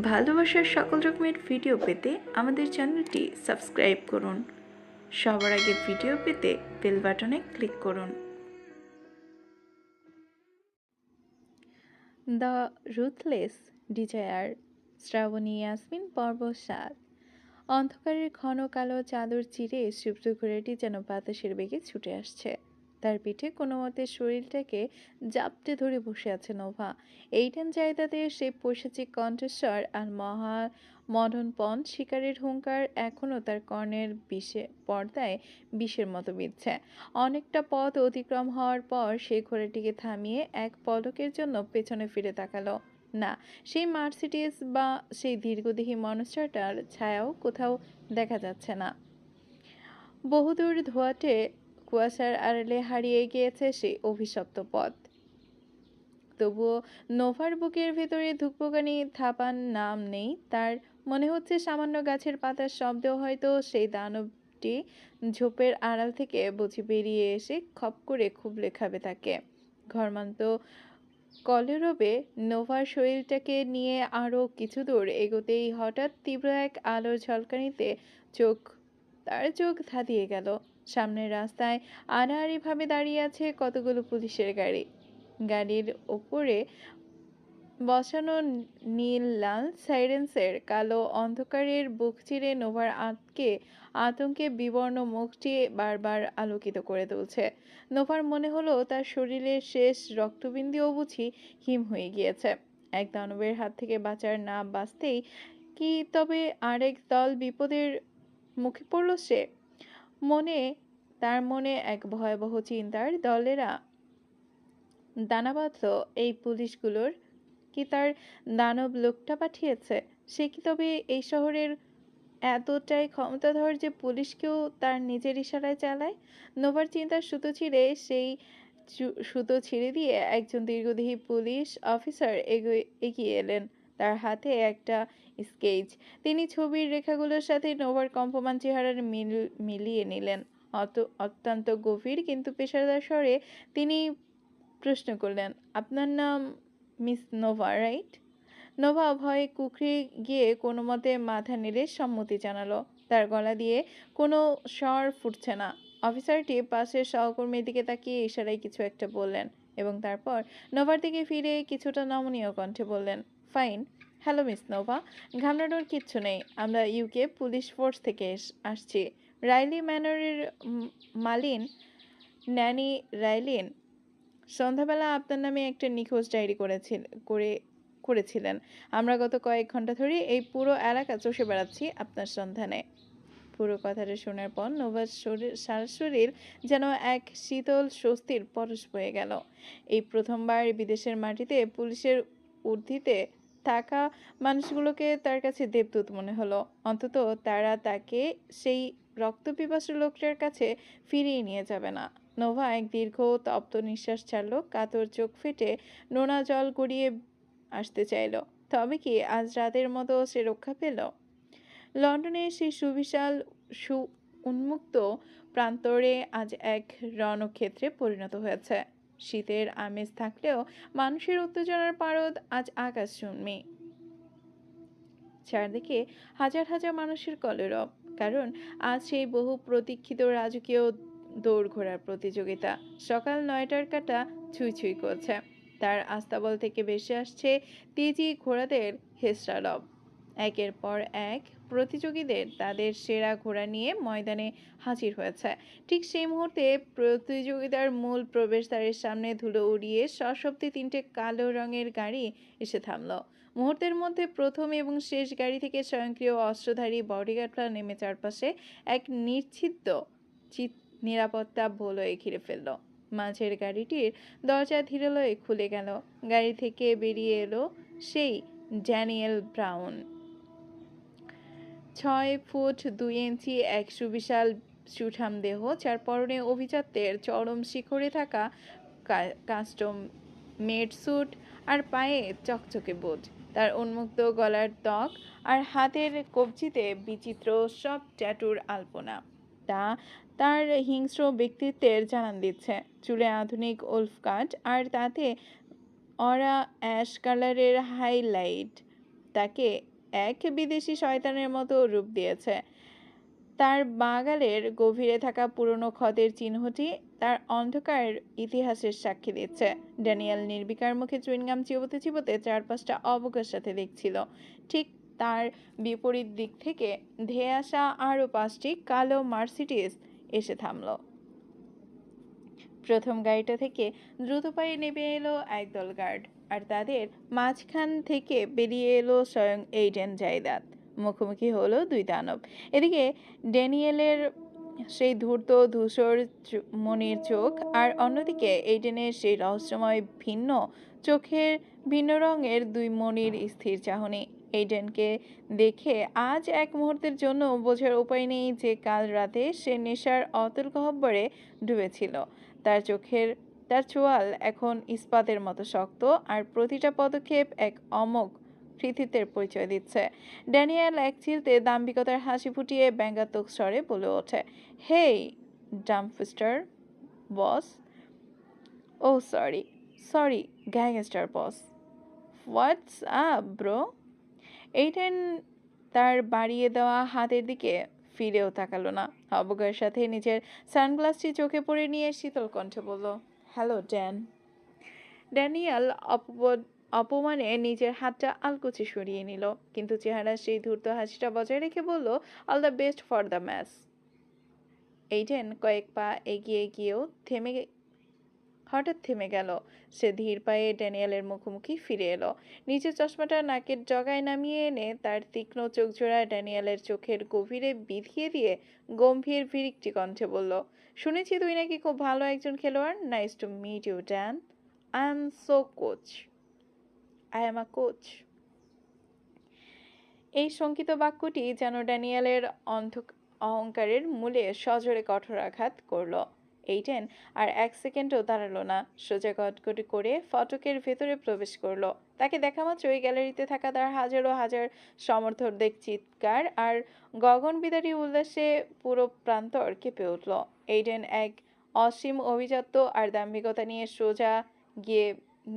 ভালোবাসার সকল রকমের ভিডিও পেতে আমাদের চ্যানেলটি সাবস্ক্রাইব করুন। সবার আগে ভিডিও পেতে বেল বাটনে ক্লিক করুন। The ruthless desire, Shrabani Yasmin পর্ব 7। অন্ধকারের ঘন কালো চাদর চিরে সুপ্ত ঘোড়াটি যেন বাতাসের বেগে ছুটে আসছে। তার পিঠে কোনো মতে শরীরটাকে জাপটে ধরে বসে আছে নোভা। এইটান জায়দাতে সে পৈশাচিক কণ্ঠস্বর আর মদনপণ শিকারের হুঙ্কার এখনও তার কর্ণের পর্দায় বিষের মতো বিঁধছে। অনেকটা পথ অতিক্রম হওয়ার পর সেই ঘোড়াটিকে থামিয়ে এক পলকের জন্য পেছনে ফিরে তাকালো। না, সেই মার্সিডিজ বা সেই দীর্ঘদেহী মনস্টারটার ছায়াও কোথাও দেখা যাচ্ছে না। বহুদূর ধোঁয়াটে কুয়াশার আড়ালে হারিয়ে গিয়েছে সেই অভিশপ্ত পথ। তবুও নোভার বুকের ভেতরে ধুকপুকানি থাপার নাম নেই তার। মনে হচ্ছে সামান্য গাছের পাতার শব্দেও হয়তো সেই দানবটি ঝোপের আড়াল থেকে বুঝি বেরিয়ে এসে খপ করে খুবলে খাবে তাকে। ঘরমান্ত কলরবে নোভার শরীরটাকে নিয়ে আরও কিছু দূর এগোতেই হঠাৎ তীব্র এক আলোর ঝলকানিতে তার চোখ ধাঁধিয়ে গেল। সামনের রাস্তায় আড়াআড়িভাবে দাঁড়িয়ে আছে কতগুলো পুলিশের গাড়ি। গাড়ির ওপরে বসানো নীল লাল সাইরেন্সের কালো অন্ধকারের বুক চিরে নোভার আতঙ্কে বিবর্ণ মুখটি বারবার আলোকিত করে তুলছে। নোভার মনে হলো তার শরীরের শেষ রক্তবিন্দুও বুঝি হিম হয়ে গিয়েছে। এক দানবের হাত থেকে বাঁচতেই কি তবে আরেক দল বিপদের মুখে পড়ল সে? তার মনে এক ভয়াবহ চিন্তার দলেরা দানা বাঁধল। এই পুলিশগুলোর কি তার দানব লোকটা পাঠিয়েছে? সে কি তবে এই শহরের এতটাই ক্ষমতাধর যে পুলিশকেও তার নিজের ইশারায় চালায়? নোভার চিন্তার সুতো ছিঁড়ে দিয়ে একজন দীর্ঘদেহী পুলিশ অফিসার এগিয়ে এলেন। তার হাতে একটা স্কেচ। তিনি ছবির রেখাগুলোর সাথে নোভার কম্পমান চেহারার মিলিয়ে নিলেন। অত্যন্ত গভীর কিন্তু পেশাদার স্বরে তিনি প্রশ্ন করলেন, আপনার নাম মিস নোভা, রাইট? নোভা ভয়ে কুকড়ে গিয়ে কোনো মতে মাথা নেড়ে সম্মতি জানালো। তার গলা দিয়ে কোনো স্বর ফুটছে না। অফিসারটি পাশের সহকর্মীর দিকে তাকিয়ে ইশারায় কিছু একটা বললেন এবং তারপর নোভার দিকে ফিরে কিছুটা নমনীয় কণ্ঠে বললেন, ফাইন। হ্যালো মিস নোভা, ঘাবড়ানোর কিচ্ছু নেই। আমরা ইউকে পুলিশ ফোর্স থেকে আসছি। রাইলি ম্যানরের মালিন ন্যানি রাইলিন সন্ধ্যাবেলা আপনার নামে একটা নিখোঁজ ডায়েরি করেছিলেন। আমরা গত কয়েক ঘন্টা ধরে এই পুরো এলাকা চষে বেড়াচ্ছি আপনার সন্ধানে। পুরো কথাটা শোনার পর নোভার সারা শরীর যেন এক শীতল স্বস্তির পরশ বয়ে গেল। এই প্রথমবার বিদেশের মাটিতে পুলিশের ঊর্ধ্বে থাকা মানুষগুলোকে তার কাছে দেবদূত মনে হলো। অন্তত তারা তাকে সেই রক্তপিপাসু লোকটার কাছে ফিরিয়ে নিয়ে যাবে না। নোভা এক দীর্ঘ তপ্ত নিঃশ্বাস ছাড়ল। কাতর চোখ ফেটে নোনা জল গড়িয়ে আসতে চাইল। তবে কি আজ রাতের মতো সে রক্ষা পেল? লন্ডনের সেই সুবিশাল উন্মুক্ত প্রান্তরে আজ এক রণক্ষেত্রে পরিণত হয়েছে। শীতের আমেজ থাকলেও মানুষের উত্তেজনার পারদ আজ আকাশচুম্বী। চারদিকে হাজার হাজার মানুষের কলরব, কারণ আজ সেই বহু প্রতীক্ষিত রাজকীয় দৌড়ঘোড়ার প্রতিযোগিতা। সকাল 9টার কাঁটা ছুঁই ছুঁই করছে। তার আস্তাবল থেকে ভেসে আসছে তেজি ঘোড়াদের হেসরারব। একের পর এক প্রতিযোগীদের তাদের সেরা ঘোড়া নিয়ে ময়দানে হাজির হয়েছে। ঠিক সেই মুহূর্তে প্রতিযোগিতার মূল প্রবেশদ্বারের সামনে ধুলো উড়িয়ে সশব্দে 3টে কালো রঙের গাড়ি এসে থামল। মুহূর্তের মধ্যে প্রথম এবং শেষ গাড়ি থেকে স্বয়ংক্রিয় অস্ত্রধারী বডিগার্ডরা নেমে চারপাশে এক নিরাপত্তা বলয়ে ঘিরে ফেলল। মাঝের গাড়িটির দরজা ধীরলয়ে খুলে গেল। গাড়ি থেকে বেরিয়ে এলো সেই ড্যানিয়েল ব্রাউন। 6 ফুট 2 ইঞ্চি এক সুবিশাল সুঠাম দেহ, যার পরনে অভিজাত্যের চরম শিখরে থাকা কাস্টম মেড স্যুট আর পায়ে চকচকে বুট। তার উন্মুক্ত গলার ত্বক আর হাতের কবজিতে বিচিত্র সব ট্যাটুর আলপনা তার হিংস্র ব্যক্তিত্বের জানান দিচ্ছে। চুলে আধুনিক উলফ কাট আর তাতে অরা অ্যাশ কালারের হাইলাইট তাকে এক বিদেশি শয়তানের মতো রূপ দিয়েছে। তার বাগালের গভীরে থাকা পুরনো ক্ষতের চিহ্নটি তার অন্ধকার ইতিহাসের সাক্ষী দিচ্ছে। ড্যানিয়েল নির্বিকার মুখে চুইংগাম চিবোতে চিবোতে চারপাশটা অবজ্ঞার সাথে দেখছিল। ঠিক তার বিপরীত দিক থেকে ধেয়ে আসা আরও 5টি কালো মার্সিডিজ এসে থামল। প্রথম গাড়িটা থেকে দ্রুত পায়ে নেমে এলো একদল গার্ড, আর তাদের মাঝখান থেকে বেরিয়ে এলো স্বয়ং এইডেন জাইদাত। মুখোমুখি হলো দুই দানব। এদিকে ড্যানিয়েলের সেই ধূর্ত ধূসর মনির চোখ, আর অন্যদিকে এইডেনের সেই রহস্যময় ভিন্ন চোখের ভিন্ন রঙের দুই মনির স্থির চাহনি। এইডেনকে দেখে আজ এক মুহূর্তের জন্য বোঝার উপায় নেই যে কাল রাতে সে নেশার অতল গহ্বরে ডুবেছিল। তার চোয়াল এখন ইস্পাতের মতো শক্ত, আর প্রতিটা পদক্ষেপ এক অমোঘ কৃতিত্বের পরিচয় দিচ্ছে। ড্যানিয়েল এক চিলতে দাম্ভিকতার হাসি ফুটিয়ে ব্যঙ্গাত্মক স্বরে বলে ওঠে, hey dumpster boss. Oh sorry gangster boss. What's up bro? Aiden তার বাড়িয়ে দেওয়া হাতের দিকে ফিরেও তাকালো না। অবজ্ঞার সাথে নিজের সানগ্লাসটি চোখে পড়ে নিয়ে শীতল কণ্ঠে বলল, হ্যালো ড্যান। ড্যানিয়েল অপমানে নিজের হাতটা আলকুচি সরিয়ে নিল, কিন্তু চেহারার সেই ধূর্ত হাসিটা বজায় রেখে বলল, all the best for the match. Aiden কয়েক পা এগিয়ে গিয়েও হঠাৎ থেমে গেল। সে ধীর পায়ে ড্যানিয়েলের মুখোমুখি ফিরে এলো। নিজের চশমাটা নাকের জগায় নামিয়ে এনে তার তীক্ষ্ণ চোখজোড়া ড্যানিয়েলের চোখের গভীরে বিধিয়ে দিয়ে গম্ভীর ভিরিক্তি কণ্ঠে বলল, শুনেছি তুই নাকি খুব ভালো একজন খেলোয়াড়। Nice to meet you Dan. I am so coach. I am a coach. এই শঙ্কিত বাক্যটি যেন ড্যানিয়েলের অহংকারের মূলে সজোরে কঠোর আঘাত করল। এইডেন আর এক সেকেন্ডও দাঁড়ালো না, সোজা গটগটি করে ফটকের ভেতরে প্রবেশ করলো। তাকে দেখা মাত্রই গ্যালারিতে থাকা তার হাজারো হাজার সমর্থকদের চিৎকার আর গগনবিদারী উল্লাসে পুরো প্রান্তর কেঁপে উঠল। এইডেন এক অসীম অভিজাত্য আর দাম্ভিকতা নিয়ে সোজা গিয়ে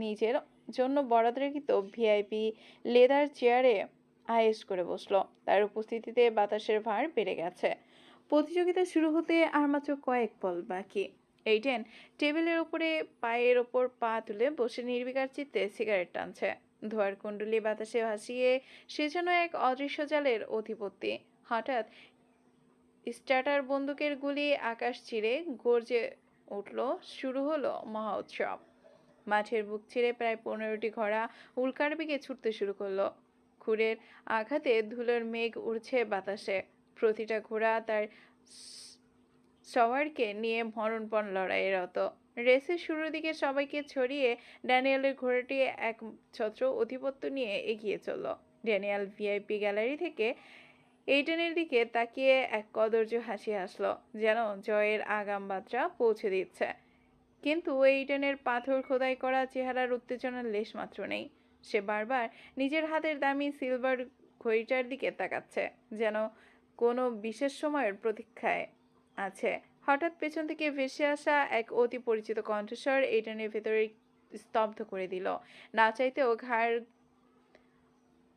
নিজের জন্য বরাদ্দকৃত ভিআইপি লেদার চেয়ারে আয়েশ করে বসলো। তার উপস্থিতিতে বাতাসের ভার বেড়ে গেছে। প্রতিযোগিতা শুরু হতে আর মাত্র কয়েক পল বাকি। এইডেন টেবিলের উপরে পায়ের ওপর পা তুলে বসে নির্বিকার চিত্তে সিগারেট টানছে। ধোয়ার কুণ্ডলি বাতাসে ভাসিয়ে সে যেন এক অদৃশ্য জালের অধিপতি। হঠাৎ স্টার্টার বন্দুকের গুলি আকাশ চিরে গর্জে উঠল। শুরু হলো মহা উৎসব। মাঠের বুক ছিঁড়ে প্রায় 15টি ঘোড়া উল্কার বেগে ছুটতে শুরু করলো। খুরের আঘাতে ধুলোর মেঘ উড়ছে বাতাসে। প্রতিটা ঘোড়া তার সওয়ারকে নিয়ে মরণপণ লড়াইয়ে রত। রেসের শুরুর দিকে সবাইকে ছড়িয়ে ড্যানিয়েলের ঘোড়াটি এক ছত্র আধিপত্য নিয়ে এগিয়ে চলল। ড্যানিয়েল ভিআইপি গ্যালারি থেকে এইডেনের দিকে তাকিয়ে এক কদর্য হাসি হাসলো, যেন জয়ের আগাম বার্তা পৌঁছে দিচ্ছে। কিন্তু এইডেনের পাথর খোদাই করা চেহারার উত্তেজনার লেশ মাত্র নেই। সে বারবার নিজের হাতের দামি সিলভার ঘড়িটার দিকে তাকাচ্ছে, যেন কোনো বিশেষ সময়ের প্রতীক্ষায় আছে। হঠাৎ পেছন থেকে ভেসে আসা এক অতি পরিচিত কণ্ঠস্বর এইডেনের ভেতরে স্তব্ধ করে দিল। না চাইতেও ঘাড়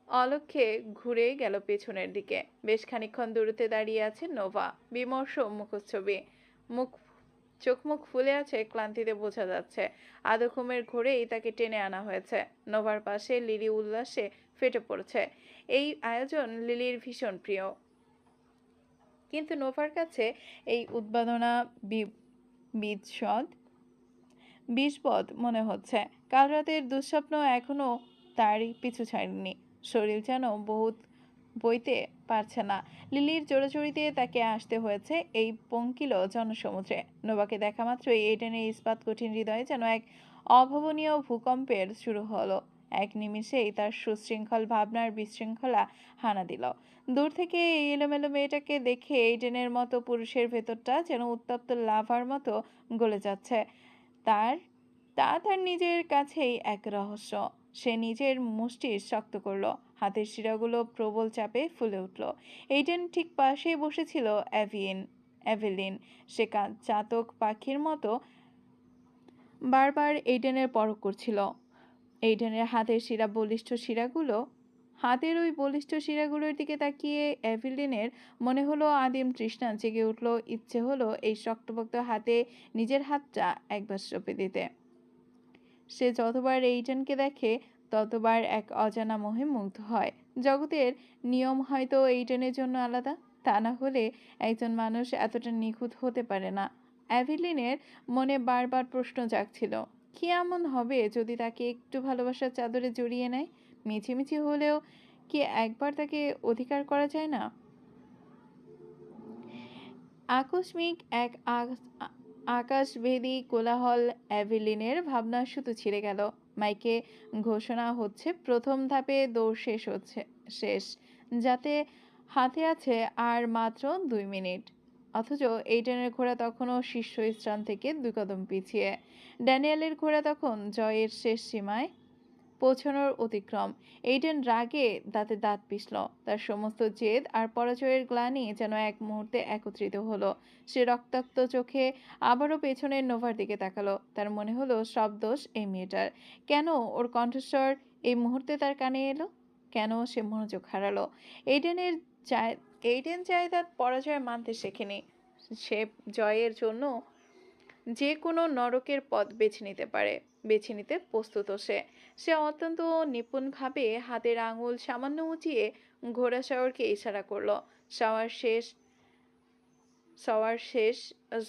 অলক্ষ্যে ঘুরে গেল পেছনের দিকে। বেশ খানিকক্ষণ দূরত্বে দাঁড়িয়ে আছে নোভা, বিমর্ষ মুখচ্ছবি। চোখ মুখ ফুলে আছে, ক্লান্তিতে বোঝা যাচ্ছে আধো ঘুমের ঘোরেই তাকে টেনে আনা হয়েছে। নোভার পাশে লিলি উল্লাসে ফেটে পড়ছে। এই আয়োজন লিলির ভীষণ প্রিয়, কিন্তু নোভার কাছে এই উদ্বাদনা বিষবদ মনে হচ্ছে। কাল রাতের দুঃস্বপ্ন এখনো তারই পিছু ছাড়েনি। শরীর যেন বহুত বইতে পারছে না। লিলির জোড়াজড়িতে তাকে আসতে হয়েছে এই পঙ্কিল জনসমুদ্রে। নোভাকে দেখা মাত্রই এইডেনের ইস্পাত কঠিন হৃদয়ে যেন এক অভাবনীয় ভূকম্পের শুরু হলো। এক নিমিষেই তার সুশৃঙ্খল ভাবনার বিশৃঙ্খলা হানা দিল। দূর থেকে এই এলোমেলো মেয়েটাকে দেখে এইডেনের মতো পুরুষের ভেতরটা যেন উত্তপ্ত লাভার মতো গলে যাচ্ছে। তার নিজের কাছেই এক রহস্য। সে নিজের মুষ্টি শক্ত করলো, হাতের শিরাগুলো প্রবল চাপে ফুলে উঠল। এইডেন ঠিক পাশেই বসেছিল এভেলিন। সে চাতক পাখির মতো বারবার এইডেনের পরখ করছিল। এইডেনের হাতের শিরা বলিষ্ঠ শিরাগুলো হাতের ওই বলিষ্ঠ শিরাগুলোর দিকে তাকিয়ে এভিলিনের মনে হলো আদিম তৃষ্ণা জেগে উঠল। ইচ্ছে হলো এই শক্তপোক্ত হাতে নিজের হাতটা একবার সঁপে দিতে। সে যতবার এইডেনকে দেখে ততবার এক অজানা মোহে মুগ্ধ হয়। জগতের নিয়ম হয়তো এইডেনের জন্য আলাদা, তা না হলে একজন মানুষ এতটা নিখুঁত হতে পারে না। অ্যাভিলিনের মনে বারবার প্রশ্ন জাগছিল, কি এমন হবে যদি তাকে একটু ভালোবাসার চাদরে জড়িয়ে নেয়? মিছিমিছি হলেও কি একবার তাকে অধিকার করা যায় না? আকস্মিক এক আকাশভেদী কোলাহল অ্যাভিলিনের ভাবনা শুধু ছিঁড়ে গেল। মাইকে ঘোষণা হচ্ছে প্রথম ধাপে দৌড় শেষ, যাতে হাতে আছে আর মাত্র 2 মিনিট। অথচ এইডেনের ঘোড়া তখনও শীর্ষস্থান থেকে 2 কদম পিছিয়ে। ড্যানিয়েলের ঘোড়া তখন জয়ের শেষ সীমায় পৌঁছানোর অতিক্রম। এইডেন রাগে দাঁতে দাঁত পিষল। তার সমস্ত জেদ আর পরাজয়ের গ্লানি যেন এক মুহূর্তে একত্রিত হলো। সে রক্তাক্ত চোখে আবারও পেছনের নোভার দিকে তাকালো। তার মনে হলো সব দোষ এই মেয়েটার। কেন ওর কণ্ঠস্বর এই মুহূর্তে তার কানে এলো? কেন সে মনোযোগ হারালো? এইডেনের চায় এইডেন জায়দাদ পরাজয় মানতে শেখেনি। সে জয়ের জন্য যে কোনো নরকের পথ বেছে নিতে প্রস্তুত। সে অত্যন্ত নিপুণভাবে হাতের আঙুল সামান্য উঁচিয়ে ঘোড়া সওয়ারকে ইশারা করলো। সওয়ার শেষ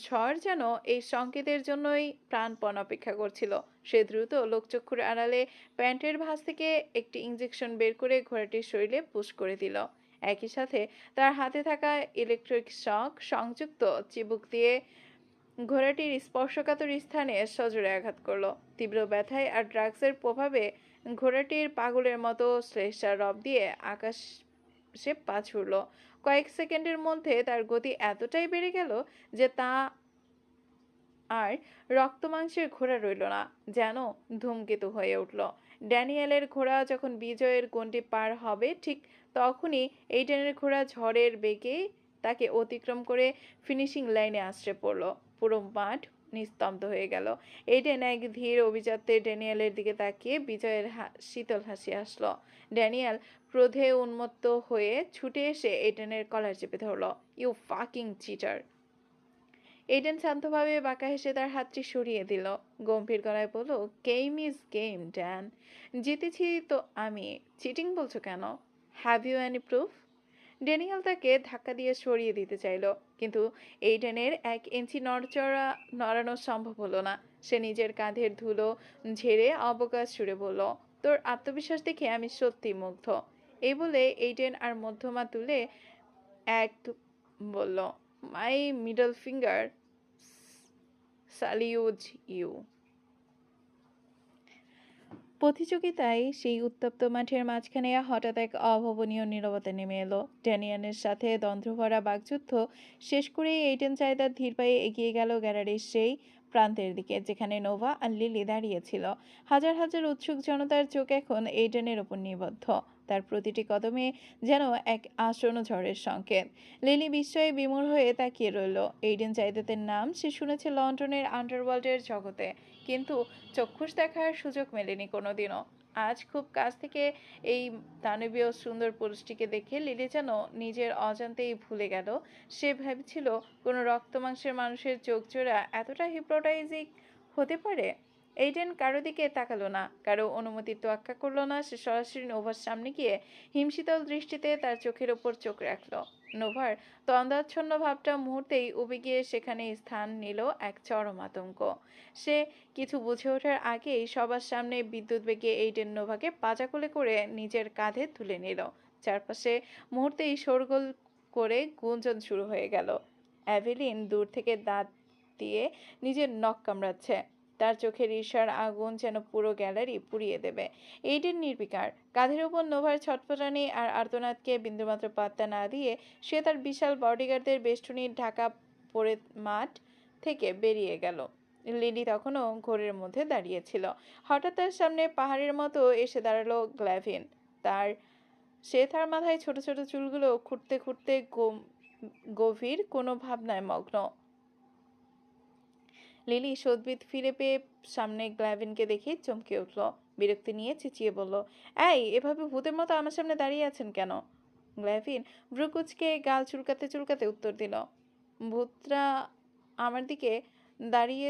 ঝড় যেন এই সংকেতের জন্যই প্রাণপণ অপেক্ষা করছিল। সে দ্রুত লোকচক্ষুর আড়ালে প্যান্টের ভাঁজ থেকে একটি ইঞ্জেকশন বের করে ঘোড়াটির শরীরে পুশ করে দিল। একই সাথে তার হাতে থাকা ইলেকট্রিক শক সংযুক্ত চিবুক দিয়ে ঘোড়াটির স্পর্শকাতর স্থানে সজোরে আঘাত করলো। তীব্র ব্যথায় আর ড্রাগসের প্রভাবে ঘোড়াটির পাগলের মতো শ্লেষা রব দিয়ে আকাশে পা ছুড়ল। কয়েক সেকেন্ডের মধ্যে তার গতি এতটাই বেড়ে গেল যে তা আর রক্তমাংসের ঘোড়া রইল না, যেন ধূমকেতু হয়ে উঠল। ড্যানিয়েলের ঘোড়া যখন বিজয়ের গণ্ডি পার হবে ঠিক তখনই এইডেনের ঘোড়া ঝড়ের বেগে তাকে অতিক্রম করে ফিনিশিং লাইনে আছড়ে পড়ল। পুরো মাঠ নিস্তব্ধ হয়ে গেল। এইডেন এক ধীর অভিজাত্যে ড্যানিয়েলের দিকে তাকিয়ে বিজয়ের শীতল হাসি আসলো। ড্যানিয়েল ক্রোধে উন্মত্ত হয়ে ছুটে এসে এইডেনের কলার চেপে ধরল। You fucking cheater! এইডেন শান্তভাবে বাঁকা হেসে তার হাতটি সরিয়ে দিল। গম্ভীর গলায় বলল, গেম ইজ গেম, ড্যান। জিতেছি তো আমি, চিটিং বলছো কেন? Have you any proof? Daniel তাকে ধাক্কা দিয়ে সরিয়ে দিতে চাইল, কিন্তু এইডেনের 1 ইঞ্চি নড়ানো সম্ভব হলো না। সে নিজের কাঁধের ধুলো ঝেড়ে অবকাশ সুরে বলল, তোর আত্মবিশ্বাস দেখে আমি সত্যি মুগ্ধ। এই বলে এইডেন আর মধ্যমা তুলে এক বলল, মাই মিডল ফিঙ্গার সালিউজ ইউ। প্রতিযোগিতায় সেই উত্তপ্ত মাঠের মাঝখানে হঠাৎ এক অভাবনীয় নীরবতা নেমে এলো। ড্যানিয়েলের সাথে দ্বন্দ্বভরা বাকযুদ্ধ শেষ করে এইডেন চায়দার ধীর পায়ে এগিয়ে গেল গ্যালারির সেই প্রান্তের দিকে, যেখানে নোভা আর লিলি দাঁড়িয়েছিল। হাজার হাজার উৎসুক জনতার চোখ এখন এইডেনের ওপর নিবদ্ধ। তার প্রতিটি কদমে যেন এক আসন্ন ঝড়ের সংকেত। লিলি বিস্ময়ে বিমূঢ় হয়ে তাকিয়ে রইল। এইডেন চায়দাতের নাম সে শুনেছে লন্ডনের আন্ডারওয়ার্ল্ডের জগতে, কিন্তু চক্ষুষ দেখার সুযোগ মেলেনি কোনোদিনও। আজ খুব কাছ থেকে এই দানবীয় সুন্দর পুরুষটিকে দেখে লিলি যেন নিজের অজান্তেই ভুলে গেল সে ভেবেছিল কোনো রক্তমাংসের মানুষের চোখজোড়া এতটা হিপনোটাইজিং হতে পারে। এইডেন কারো দিকে তাকালো না, কারো অনুমতির তোয়াক্কা করলো না। সে সরাসরি নোভার সামনে গিয়ে হিমশীতল দৃষ্টিতে তার চোখের ওপর চোখ রাখল। নোভার তন্দ্রাচ্ছন্ন ভাবটা মুহূর্তেই উবে গিয়ে সেখানে স্থান নিল এক চরম আতঙ্ক। সে কিছু বুঝে ওঠার আগেই সবার সামনে বিদ্যুৎ বেগে এইডেন নোভাকে পাজাকোলে করে নিজের কাঁধে তুলে নিল। চারপাশে মুহূর্তেই শোরগোল করে গুঞ্জন শুরু হয়ে গেল। অ্যাভেলিন দূর থেকে দাঁত দিয়ে নিজের নখ কামড়াচ্ছে। তার চোখের ঈর্ষার আগুন যেন পুরো গ্যালারি পুড়িয়ে দেবে। এইডেন নির্বিকার, কাঁধের উপর নোভার ছটফটানি আর আর্তনাদকে বিন্দুমাত্র পাত্তা না দিয়ে সে তার বিশাল বডিগার্ডদের বেষ্টনীর ঢাকা পড়ে মাঠ থেকে বেরিয়ে গেল। লিলি তখনও ঘোরের মধ্যে দাঁড়িয়েছিল। হঠাৎ তার সামনে পাহাড়ের মতো এসে দাঁড়ালো গ্ল্যাভিন। তার মাথায় ছোট ছোট চুলগুলো খুঁটতে খুঁটতে গভীর কোনো ভাবনায় মগ্ন। লিলি সদ্বিত ফিরে পেয়ে সামনে গ্ল্যাভিনকে দেখে চমকে উঠল। বিরক্তি নিয়ে চেঁচিয়ে বলল, এই, এভাবে ভূতের মতো আমার সামনে দাঁড়িয়ে আছেন কেন? গ্ল্যাভিন ভ্রুকুচকে গাল চুলকাতে চুলকাতে উত্তর দিল, ভূতরা আমার দিকে দাঁড়িয়ে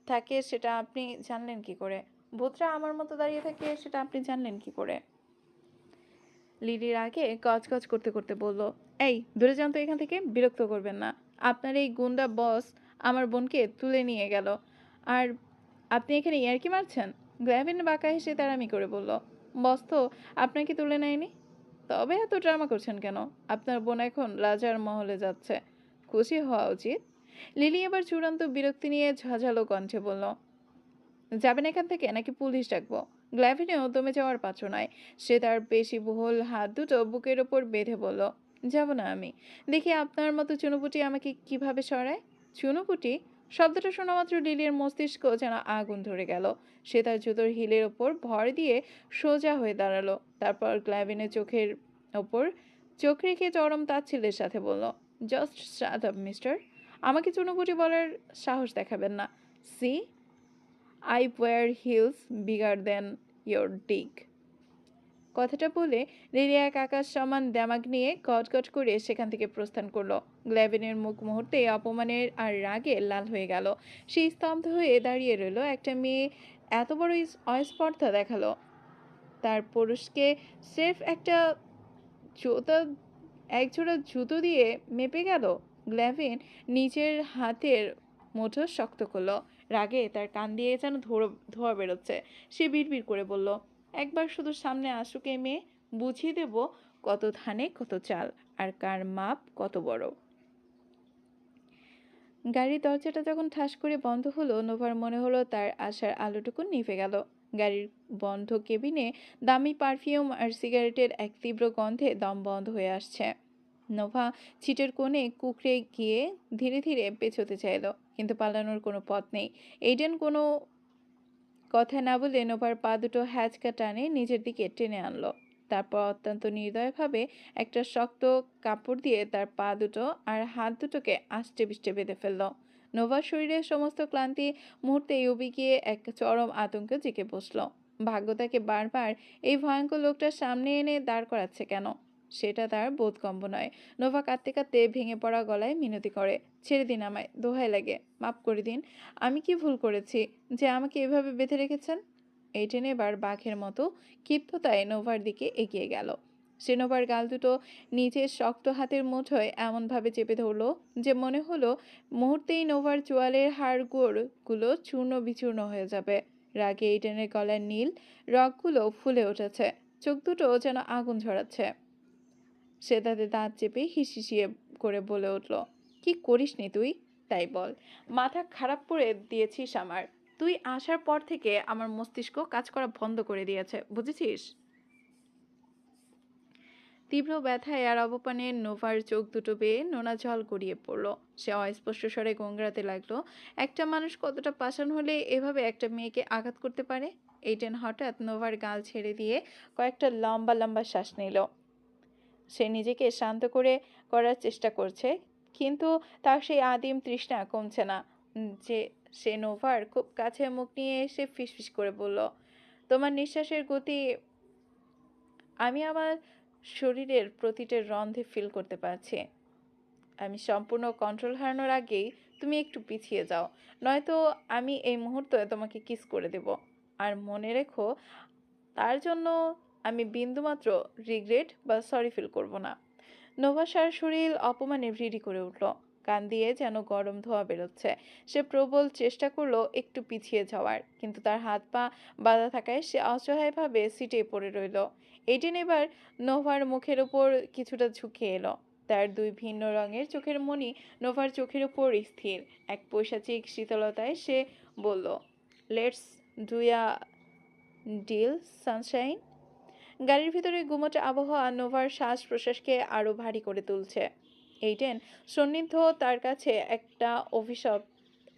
থাকে সেটা আপনি জানলেন কি করে? ভূতরা আমার মতো দাঁড়িয়ে থাকে সেটা আপনি জানলেন কি করে? লিলির আগে গজগজ করতে করতে বলল, এই, দূরে যান তো এখান থেকে, বিরক্ত করবেন না। আপনার এই গুন্ডা বস আমার বোনকে তুলে নিয়ে গেল, আর আপনি এখানে ইয়ার্কি মারছেন? গ্ল্যাভিন বাঁকা হেসে তাড়ামি করে বলল, বস তো আপনাকে তুলে নেয়নি, তবে এত ড্রামা করছেন কেন? আপনার বোন এখন রাজার মহলে যাচ্ছে, খুশি হওয়া উচিত। লিলি এবার চূড়ান্ত বিরক্তি নিয়ে ঝাঁঝালো কণ্ঠে বলল, যাবেন এখান থেকে নাকি পুলিশ ডাকবো? গ্ল্যাভিনেও দমে যাওয়ার পাত্র নয়। সে তার পেশিবহুল হাত দুটো বুকের ওপর বেঁধে বলল, যাব না আমি। দেখি আপনার মতো চুনোপুটি আমাকে কিভাবে সরায়। চুনোপুটি শব্দটা শোনা মাত্র লিলির মস্তিষ্ক যেন আগুন ধরে গেল। সে তার জুতোর হিলের ওপর ভর দিয়ে সোজা হয়ে দাঁড়ালো। তারপর গ্ল্যাভিনের চোখের ওপর চোখ রেখে চরম তাচ্ছিল্যের সাথে বলল, জাস্ট শাট আপ মিস্টার। আমাকে চুনোপুটি বলার সাহস দেখাবেন না। See, I wear heels bigger than your dick. কথাটা বলে লিলি এক আকাশ সমান দেমাগ নিয়ে গটগট করে সেখান থেকে প্রস্থান করলো। গ্ল্যাভিনের মুখ মুহূর্তে অপমানের আর রাগে লাল হয়ে গেল। সে স্তব্ধ হয়ে দাঁড়িয়ে রইল। একটা মেয়ে এত বড় অস্পর্ধা দেখালো তার পুরুষকে স্রেফ একটা জুতা একজোড়া জুতো দিয়ে মেপে গেল। গ্ল্যাভিন নিজের হাতের মুঠো শক্ত করলো। রাগে তার কান দিয়ে যেন ধোঁয়া বেরোচ্ছে। সে বিড়বিড় করে বলল, একবার শুধু সামনে আসুক এই মেয়ে, বুঝিয়ে দেব কত ধানে কত চাল, আর কার মাপ কত বড়। গাড়ির দরজাটা যখন ঠাস করে বন্ধ হলো, নোভার মনে হলো তার আশার আলোটুকু নিভে গেল। গাড়ির বন্ধ কেবিনে দামি পারফিউম আর সিগারেটের এক তীব্র গন্ধে দম বন্ধ হয়ে আসছে। নোভা সিটের কোণে কুঁকড়ে গিয়ে ধীরে ধীরে পেছোতে চাইল, কিন্তু পালানোর কোনো পথ নেই। এইডেন কোনো কথা না বলে নোভার পা দুটো হ্যাচকা টানে নিজের দিকে টেনে আনলো। তারপর অত্যন্ত নির্দয়ভাবে একটা শক্ত কাপড় দিয়ে তার পা দুটো আর হাত দুটোকে আষ্টে পিষ্টে বেঁধে ফেলল। নোভার শরীরের সমস্ত ক্লান্তি মুহূর্তে উবে গিয়ে এক চরম আতঙ্ক জেঁকে বসল। ভাগ্য তাকে বারবার এই ভয়ঙ্কর লোকটার সামনে এনে দাঁড় করাচ্ছে কেন? সেটা তার বোধগম্য নয়। নোভা কাঁদতে কাঁদতে ভেঙে পড়া গলায় মিনতি করে, ছেড়ে দিন আমায়, দোহাই লাগে, মাফ করে দিন। আমি কি ভুল করেছি যে আমাকে এভাবে বেঁধে রেখেছেন? এইটেন এবার বাঘের মতো ক্ষিপ্ততায় নোভার দিকে এগিয়ে গেল। সে নোভার গাল দুটো নিজের শক্ত হাতের মুঠোয় এমনভাবে চেপে ধরল যে মনে হলো মুহূর্তেই নোভার চোয়ালের হাড়গোড়গুলো চূর্ণ বিচূর্ণ হয়ে যাবে। রাগে এইটেনের গলার নীল রগগুলো ফুলে উঠেছে, চোখ দুটো যেন আগুন ঝরাচ্ছে। সে তাতে দাঁত চেপে হিসিয়ে করে বলে উঠল, কি করিসনি তুই তাই বল। মাথা খারাপ করে দিয়েছিস আমার। তুই আসার পর থেকে আমার মস্তিষ্ক কাজ করা বন্ধ করে দিয়েছে, বুঝেছিস? তীব্র ব্যথায় আর অবপানে নোভার চোখ দুটো বেয়ে নোনা জল গড়িয়ে পড়ল। সে অস্পষ্ট স্বরে গোংরাতে লাগলো, একটা মানুষ কতটা পাষাণ হলে এভাবে একটা মেয়েকে আঘাত করতে পারে? এইটেন হঠাৎ নোভার গাল ছেড়ে দিয়ে কয়েকটা লম্বা লম্বা শ্বাস নিল। সে নিজেকে শান্ত করার চেষ্টা করছে, কিন্তু তার সেই আদিম তৃষ্ণা কমছে না। যে সে নোভার খুব কাছে মুখ নিয়ে এসে ফিসফিস করে বলল, তোমার নিঃশ্বাসের গতি আমি আমার শরীরের প্রতিটা রন্ধ্রে ফিল করতে পারছি। আমি সম্পূর্ণ কন্ট্রোল হারানোর আগেই তুমি একটু পিছিয়ে যাও, নয়তো আমি এই মুহূর্তে তোমাকে কিস করে দেব। আর মনে রেখো, তার জন্য আমি বিন্দুমাত্র রিগ্রেট বা সরি ফিল করব না। নোভা সার শরীর অপমানে ভিড়ি করে উঠল, কান দিয়ে যেন গরম ধোঁয়া বেরোচ্ছে। সে প্রবল চেষ্টা করলো একটু পিছিয়ে যাওয়ার, কিন্তু তার হাত পা বাঁধা থাকায় সে অসহায়ভাবে সিটে পড়ে রইল। এইটেন এবার নোভার মুখের উপর কিছুটা ঝুঁকে এলো। তার দুই ভিন্ন রঙের চোখের মণি নোভার চোখের উপর স্থির। এক পৈশাচিক শীতলতায় সে বলল, let's do a deal sunshine. গাড়ির ভিতরে গুমোট আবহাওয়া নোভার শ্বাস প্রশ্বাসকে আরো ভারী করে তুলছে। এইটেন সন্নিধ্য তার কাছে একটা অভিশাপ,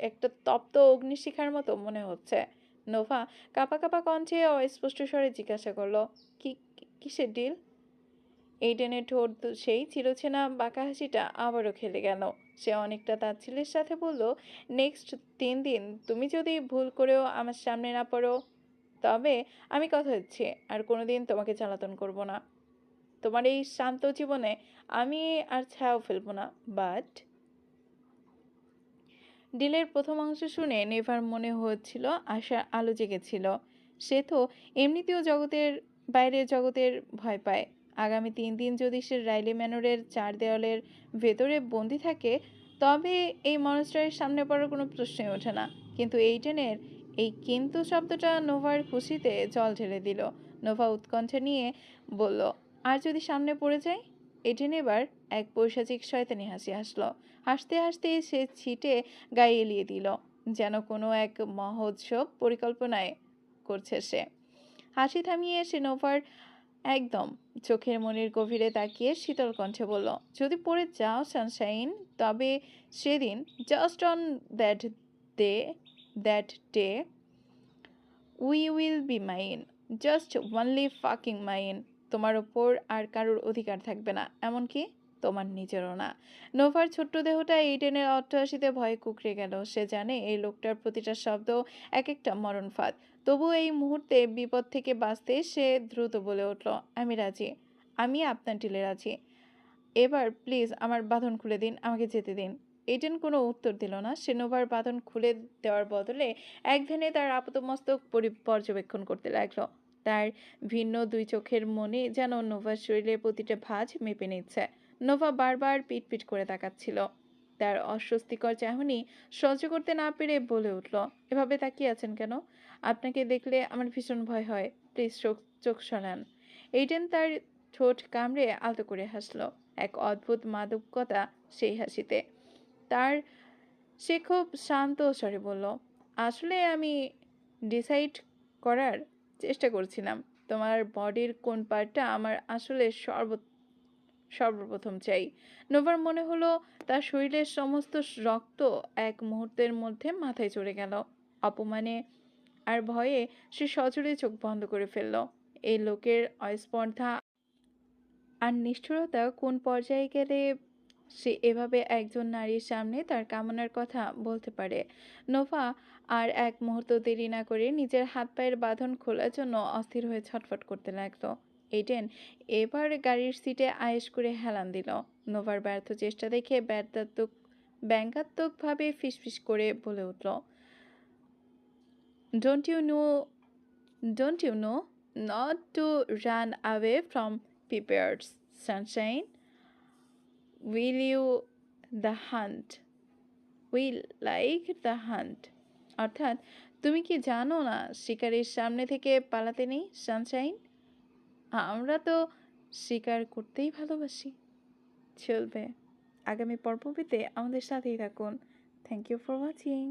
একটা তপ্ত অগ্নিশিখার মতো মনে হচ্ছে। নোভা কাঁপা কাঁপা কণ্ঠে অস্পষ্ট স্বরে জিজ্ঞাসা করলো, কিসের ডিল? এইডেনের ঠোঁট সেই চিরচেনা বাঁকা হাসিটা আবারও খেলে গেল। সে অনেকটা তাচ্ছিল্যের সাথে বলল, নেক্সট 3 দিন তুমি যদি ভুল করেও আমার সামনে না পড়ো, তবে আমি কথা দিচ্ছি আর কোনোদিন তোমাকে জ্বালাতন করব না। তোমার এই শান্ত জীবনে আমি আর ছায়াও ফেলবো না। বাট ডিলের প্রথম অংশ শুনে নেভার মনে হচ্ছিল আশার আলো জেগেছিল। সে তো এমনিতেও বাইরের জগতের ভয় পায়। আগামী 3 দিন যদি সে রাইলি ম্যানরের 4 দেওয়ালের ভেতরে বন্দি থাকে, তবে এই মনস্টারের সামনে পড়ার কোনো প্রশ্নই ওঠে না। কিন্তু এইটেনের এই কিন্তু শব্দটা নোভার খুশিতে জল ঢেলে দিল। নোভা উৎকণ্ঠা নিয়ে বলল, আর যদি সামনে পড়ে যায়? এইটেন এবার এক পৈশাচিক শয়তানি হাসি হাসলো। হাসতে হাসতে সে ছিটে গায়ে এলিয়ে দিল, যেন কোনো এক মহোৎসব পরিকল্পনায় করছে সে। হাসি থামিয়ে সে নোভার একদম চোখের মনির গভীরে তাকিয়ে শীতল কণ্ঠে বলল, যদি পড়ে যাও সানশাইন, তবে সেদিন just on that day that day we will be mine, just only fucking mine. তোমার ওপর আর কারোর অধিকার থাকবে না, এমনকি তোমার নিজেরও না। নোভার ছোট্ট দেহটা এইডেনের অট্টহাসিতে ভয়ে কুঁকড়ে গেল। সে জানে এই লোকটার প্রতিটা শব্দ এক একটা মরণ ফাঁদ। তবু এই মুহূর্তে বিপদ থেকে বাঁচতে সে দ্রুত বলে উঠল, আমি রাজি, আমি আপনার ডিলে রাজি। এবার প্লিজ আমার বাঁধন খুলে দিন, আমাকে যেতে দিন। এইডেন কোনো উত্তর দিল না। সে নোভার বাঁধন খুলে দেওয়ার বদলে এক ধ্যানে তার আপাতমস্তক পর্যবেক্ষণ করতে লাগলো। তার ভিন্ন দুই চোখের মনে যেন নোভার শরীরের প্রতিটা ভাঁজ মেপে নিচ্ছে। নোভা বারবার পিটপিট করে তাকাচ্ছিল। তার অস্বস্তিকর চাহনি সহ্য করতে না পেরে বলে উঠল, এভাবে তাকিয়ে আছেন কেন? আপনাকে দেখলে আমার ভীষণ ভয় হয়, প্লিজ চোখ সরান। এইডেন তার ঠোঁট কামড়ে আলতো করে হাসলো, এক অদ্ভুত মাদকতা সেই হাসিতে। তার সে খুব শান্ত স্বরে বলল, আসলে আমি ডিসাইড করার চেষ্টা করছিলাম তোমার বডির কোন পার্টটা আমার আসলে সর্বপ্রথম চাই। নোভার মনে হলো তার শরীরের সমস্ত রক্ত এক মুহূর্তের মধ্যে মাথায় চড়ে গেল। অপমানে আর ভয়ে সে সজোরে চোখ বন্ধ করে ফেলল। এই লোকের অস্পর্ধা আর নিষ্ঠুরতা কোন পর্যায়ে গেলে সে এভাবে একজন নারীর সামনে তার কামনার কথা বলতে পারে? নোভা আর এক মুহূর্ত দেরি না করে নিজের হাত পায়ের বাঁধন খোলার জন্য অস্থির হয়ে ছটফট করতে লাগলো। এইডেন এবার গাড়ির সিটে আয়েশ করে হেলান দিল। নোভার ব্যর্থ চেষ্টা দেখে ব্যঙ্গাত্মকভাবে ফিসফিস করে বলে উঠল, don't you know Don't you know not to run away from prepared sunshine? Will you the hunt? We like the hunt. অর্থাৎ তুমি কি জানো না শিকারের সামনে থেকে পালাতে নেই সানশাইন? আমরা তো শিকার করতেই ভালোবাসি। চলবে, আগামী পর্ব পেতে আমাদের সাথেই থাকুন। Thank you for watching.